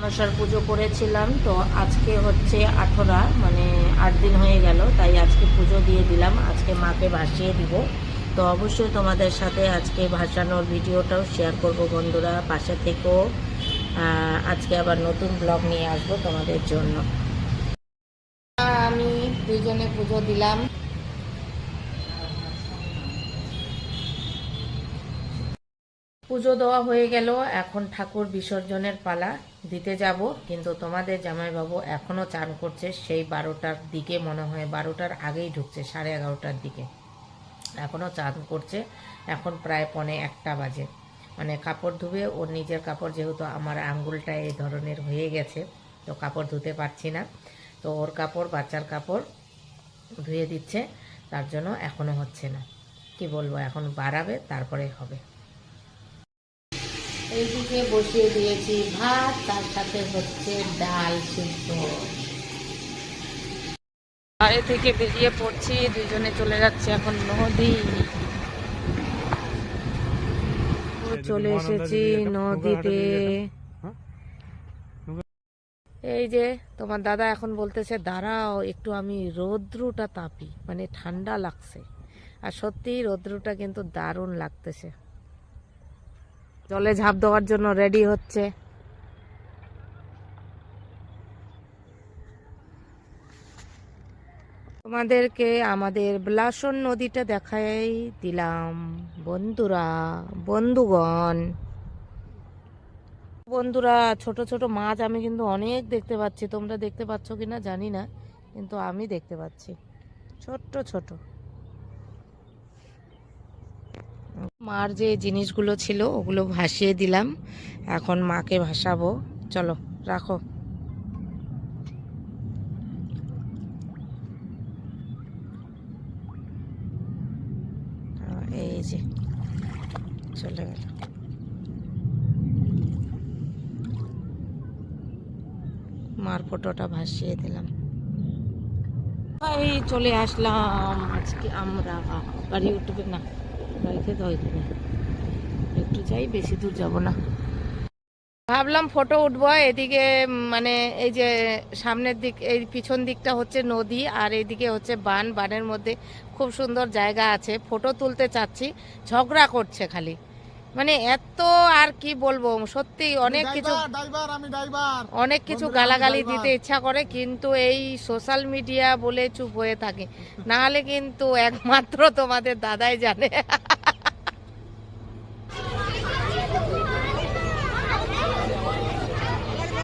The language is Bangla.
মনসার পুজো করেছিলাম, তো আজকে হচ্ছে 18, মানে 8 দিন হয়ে গেল, তাই আজকে পুজো দিয়ে দিলাম। আজকে মাকে ভাসিয়ে দিব। তো অবশ্যই তোমাদের সাথে আজকে ভাসানোর ভিডিওটাও শেয়ার করব বন্ধুরা, পাশে থেকেও। আজকে আবার নতুন ব্লগ নিয়ে আসবো তোমাদের জন্য। আমি দুইজনে পুজো দিলাম। পুজো দেওয়া হয়ে গেল, এখন ঠাকুর বিসর্জনের পালা দিতে যাব। কিন্তু তোমাদের জামাইবাবু এখনও চান করছে, সেই 12টার দিকে মনে হয়, 12টার আগেই ঢুকছে, 11:30টার দিকে এখনও চান করছে। এখন প্রায় 1:45 বাজে। মানে কাপড় ধুবে, ওর নিজের কাপড়, যেহেতু আমার আঙ্গুলটা এই ধরনের হয়ে গেছে, তো কাপড় ধুতে পারছি না, তো ওর কাপড়, বাচ্চার কাপড় ধুয়ে দিচ্ছে, তার জন্য এখনও হচ্ছে না। কি বলবো, এখন বাড়াবে তারপরে হবে। এইদিকে বসিয়ে দিয়েছি ভাত, তার সাথে হচ্ছে ডাল সিদ্ধ। বাড়ি থেকে বেরিয়ে পড়ছি, দুইজনে চলে যাচ্ছে এখন নদী। চলে এসেছি নদীতে। এই যে তোমার দাদা এখন বলতেছে দাঁড়াও একটু আমি রৌদ্রটা তাপি, মানে ঠান্ডা লাগছে। আর সত্যি রৌদ্রটা কিন্তু দারুণ লাগতেছে। জলে ঝাঁপ দেওয়ার জন্য রেডি হচ্ছে। তোমাদেরকে আমাদের ব্লাসন নদীটা দেখাই দিলাম বন্ধুরা, বন্ধুগণ। বন্ধুরা, ছোট ছোট মাছ আমি কিন্তু অনেক দেখতে পাচ্ছি, তোমরা দেখতে পাচ্ছ কিনা জানি না, কিন্তু আমি দেখতে পাচ্ছি ছোট্ট ছোট। মার যে জিনিসগুলো ছিল ওগুলো ভাসিয়ে দিলাম, এখন মাকে ভাসাবো। চলো রাখো। এই যে চলে গেল। মার ফটোটা ভাসিয়ে দিলাম। এই চলে আসলাম আজকে আমরা। গাড়ি উঠবে না, গাড়িতে তো হইবে, একটু যাই, বেশি দূর যাব না। ভাবলাম ফটো উঠবো এদিকে, মানে এই যে সামনের দিক, এই পিছন দিকটা হচ্ছে নদী, আর এইদিকে হচ্ছে বান। বানের মধ্যে খুব সুন্দর জায়গা আছে, ফটো তুলতে চাচ্ছি, ঝগড়া করছে খালি, মানে এত আর কি বলবো, সত্যি অনেক কিছু গালাগালি দিতে ইচ্ছা করে, কিন্তু এই সোশ্যাল মিডিয়া বলে চুপ হয়ে থাকে, না হলে কিন্তু একমাত্র তোমাদের দাদাই জানে।